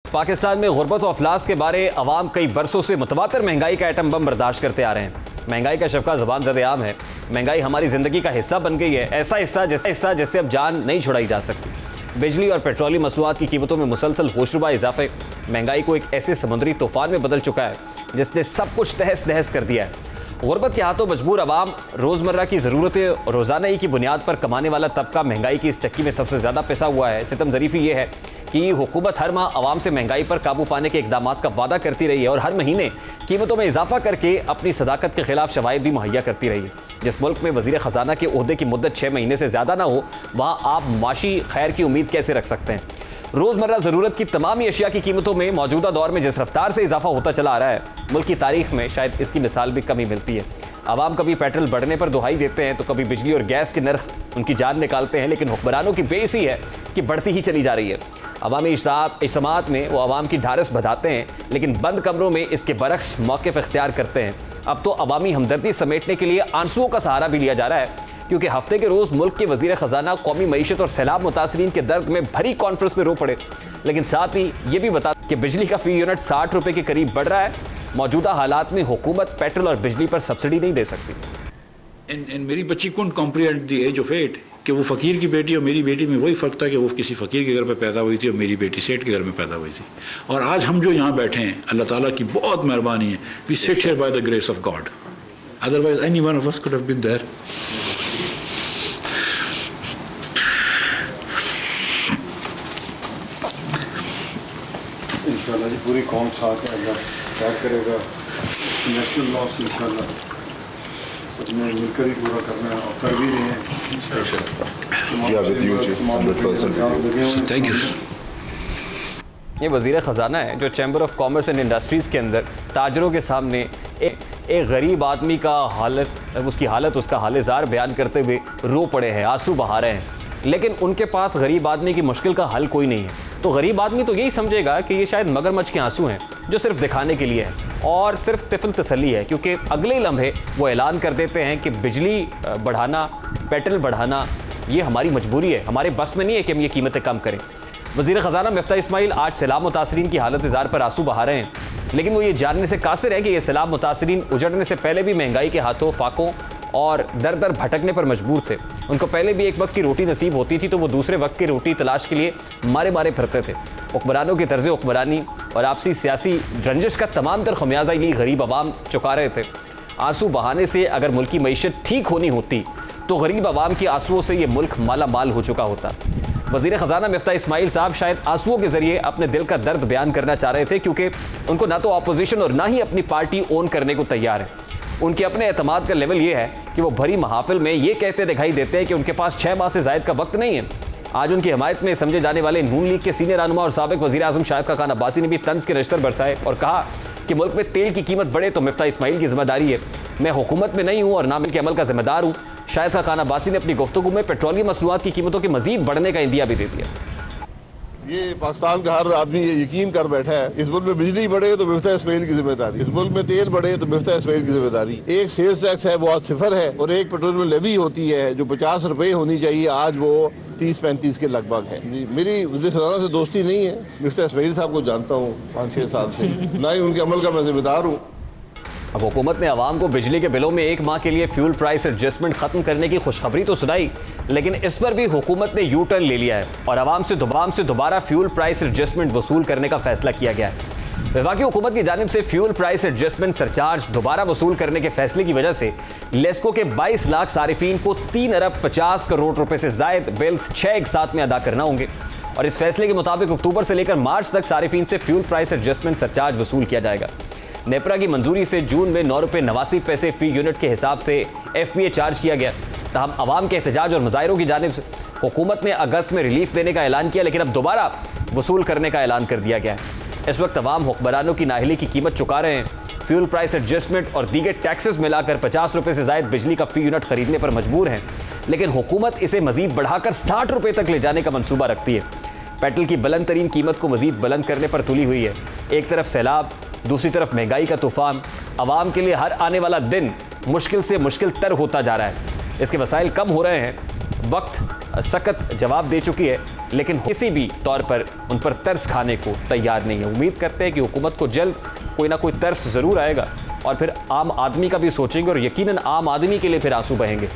पाकिस्तान में गुर्बत और अफलास के बारे अवाम कई बरसों से मुतवातर महंगाई का एटम बम बर्दाश्त करते आ रहे हैं। महंगाई का शफ़क़ा ज़ुबान ज़द-ए-आम है। महंगाई हमारी ज़िंदगी का हिस्सा बन गई है, ऐसा हिस्सा जिससे अब जान नहीं छुड़ाई जा सकती। बिजली और पेट्रोलियम मसनूआत की कीमतों में मुसलसल होशरुबा इजाफे महंगाई को एक ऐसे समुद्री तूफान में बदल चुका है जिसने सब कुछ तहस नहस कर दिया है। गुर्बत के हाथों मजबूर अवाम, रोज़मर्रा की ज़रूरतें रोज़ाना ही की बुनियाद पर कमाने वाला तबका महंगाई की इस चक्की में सबसे ज़्यादा पिसा हुआ है। सितम ज़रीफ़ी ये है कि हुकूमत हर माह अवाम से महंगाई पर काबू पाने के इकदाम का वादा करती रही है और हर महीने कीमतों में इजाफा करके अपनी सदाकत के खिलाफ शवाहिद भी मुहैया करती रही है। जिस मुल्क में वज़ीर ख़जाना के ओहदे की मुद्दत 6 महीने से ज़्यादा ना हो, वहाँ आप माशी खैर की उम्मीद कैसे रख सकते हैं? रोज़मर्रा ज़रूरत की तमाम अशिया की कीमतों में मौजूदा दौर में जिस रफ्तार से इजाफा होता चला आ रहा है, मुल्क की तारीख में शायद इसकी मिसाल भी कम ही मिलती है। आवाम कभी पेट्रोल बढ़ने पर दुहाई देते हैं तो कभी बिजली और गैस के नर्ख उनकी जान निकालते हैं, लेकिन हुक्मरानों की बेइसी है कि बढ़ती ही चली जा रही है। अवामी इज्तिमात में वो आवाम की ढारस बढ़ाते हैं, लेकिन बंद कमरों में इसके बरक्स मौक़िफ़ इख्तियार करते हैं। अब तो अवामी हमदर्दी समेटने के लिए आंसुओं का सहारा भी लिया जा रहा है, क्योंकि हफ्ते के रोज़ मुल्क के वज़ीर ख़जाना कौमी मईशत और सैलाब मुतासरीन के दर्द में भरी कॉन्फ्रेंस में रो पड़े, लेकिन साथ ही ये भी बता कि बिजली का फ़ी यूनिट 60 रुपये के करीब बढ़ रहा है। मौजूदा हालात में हुकूमत पेट्रोल और बिजली पर सब्सिडी नहीं दे सकती। मेरी बच्ची couldn't comprehend the age of 8 कि वो फ़कीर की बेटी और मेरी बेटी में वही फ़र्क था कि वो किसी फ़कीर के घर में पैदा हुई थी और मेरी बेटी सेठ के घर में पैदा हुई थी। और आज हम जो यहाँ बैठे हैं, अल्लाह ताला की बहुत मेहरबानी है। We sit here by the grace of God, otherwise any one of us could have been there. इंशाल्लाह जी पूरी कौम साथ है, अल्लाह क्या करेगा। नेशनल लॉस इंशाल्लाह सबने मिलकर ही पूरा करना है और कर भी रहे हैं। Thank you. ये वज़ीर ख़जाना है जो chamber of commerce and industries के अंदर ताजरों के सामने एक गरीब आदमी का उसकी हालत उसका हाल-ए-ज़ार बयान करते हुए रो पड़े हैं, आंसू बहा रहे हैं। लेकिन उनके पास गरीब आदमी की मुश्किल का हल कोई नहीं है। तो गरीब आदमी तो यही समझेगा कि ये शायद मगरमच्छ के आंसू हैं जो सिर्फ दिखाने के लिए है और सिर्फ तिफल तसल्ली है, क्योंकि अगले लम्हे वो ऐलान कर देते हैं कि बिजली बढ़ाना, पेट्रोल बढ़ाना ये हमारी मजबूरी है, हमारे बस में नहीं है कि हम ये कीमतें कम करें। वज़ीर ख़जाना मिफ्ता इस्माइल आज सैलाब मुतासरीन की हालत इज़ार पर आंसू बहा रहे हैं, लेकिन वो ये जानने से कासिर है कि ये सैलाब मुतासरीन उजड़ने से पहले भी महंगाई के हाथों फाकों और दर दर भटकने पर मजबूर थे। उनको पहले भी एक वक्त की रोटी नसीब होती थी तो वो दूसरे वक्त की रोटी तलाश के लिए मारे मारे फिरते थे। हुक्मरानों के तर्ज़ हुक्मरानी और आपसी सियासी रंजिश का तमाम तर खमियाजा ये गरीब आवाम चुका रहे थे। आंसू बहाने से अगर मुल्क की मईशत ठीक होनी होती तो गरीब आवाम के आंसुओं से ये मुल्क माला माल हो चुका होता। वज़ीर ख़जाना मिफ्ता इस्माइल साहब शायद आंसुओं के ज़रिए अपने दिल का दर्द बयान करना चाह रहे थे, क्योंकि उनको ना तो अपोजिशन और ना ही अपनी पार्टी ओन करने को तैयार है। उनके अपने एतमाद का लेवल ये है कि वो भरी महाफिल में ये कहते दिखाई देते हैं कि उनके पास 6 माह से ज़ायद का वक्त नहीं है। आज उनकी हमायत में समझे जाने वाले नून लीग के सीनियर रहनुमा और साबिक़ वज़ीर आज़म शाहिद खान अब्बासी ने भी तंज के नश्तर बरसाए और कहा कि मुल्क में तेल की कीमत बढ़े तो मिफ्ता इस्माइल की जिम्मेदारी है। मैं हुकूमत में नहीं हूँ और ना मिल के अमल का जिम्मेदार हूँ। शाहिद खान अब्बासी ने अपनी गुफ्तगू में पेट्रोलियम मसनूआत की कीमतों के मजीद बढ़ने का इंदिया भी दे दिया। ये पाकिस्तान का हर आदमी ये यकीन कर बैठा है, इस मुल्क में बिजली बढ़े तो मिफ्ता इस्माइल की जिम्मेदारी, इस मुल्क में तेल बढ़े तो मिफ्ता इस्माइल की जिम्मेदारी। एक सेल्स टैक्स है वो आज 0 है और एक पेट्रोल में लेवी होती है जो 50 रुपए होनी चाहिए, आज वो 30-35 के लगभग है। जी मेरी वज़ीर ख़जाना से दोस्ती नहीं है, मिफ्ता इस्माइल साहब को जानता हूँ 5-6 साल से, ना ही उनके अमल का मैं जिम्मेदार हूँ। अब हुकूमत ने आवाम को बिजली के बिलों में 1 माह के लिए फ्यूल प्राइस एडजस्टमेंट खत्म करने की खुशखबरी तो सुनाई, लेकिन इस पर भी हुकूमत ने यू टर्न ले लिया है और आवाम से दोबारा फ्यूल प्राइस एडजस्टमेंट वसूल करने का फैसला किया गया है। वफाकी हुकूमत की जानिब से फ्यूल प्राइस एडजस्टमेंट सरचार्ज दोबारा वसूल करने के फैसले की वजह से लेस्को के 22 लाख सारिफीन को 3 अरब 50 करोड़ रुपए से जायद बिल्स 6 एक साथ में अदा करना होंगे और इस फैसले के मुताबिक अक्टूबर से लेकर मार्च तक सारिफीन से फ्यूल प्राइस एडजस्टमेंट सरचार्ज वसूल किया जाएगा। नेपरा की मंजूरी से जून में 9 रुपये 89 पैसे फी यूनिट के हिसाब से FPA चार्ज किया गया। तहम आवाम के एहतजाज और मुजाहिरों की जानिब से हुकूमत ने अगस्त में रिलीफ देने का ऐलान किया, लेकिन अब दोबारा वसूल करने का ऐलान कर दिया गया है। इस वक्त तमाम हुक्मरानों की नाहली की कीमत चुका रहे हैं। फ्यूल प्राइस एडजस्टमेंट और दीगर टैक्सेस मिलाकर 50 रुपये से जायद बिजली का फी यूनिट खरीदने पर मजबूर हैं, लेकिन हुकूमत इसे मजीद बढ़ाकर 60 रुपये तक ले जाने का मनसूबा रखती है। पेट्रोल की बुलंद तरीन कीमत को मजीद बुलंद करने पर तुली हुई है। एक तरफ सैलाब, दूसरी तरफ महंगाई का तूफान। आवाम के लिए हर आने वाला दिन मुश्किल से मुश्किल तर होता जा रहा है। इसके वसाइल कम हो रहे हैं। वक्त सख्त जवाब दे चुकी है। लेकिन किसी भी तौर पर उन पर तरस खाने को तैयार नहीं है। उम्मीद करते हैं कि हुकूमत को जल्द कोई ना कोई तरस ज़रूर आएगा और फिर आम आदमी का भी सोचेंगे और यकीनन आम आदमी के लिए फिर आंसू बहेंगे।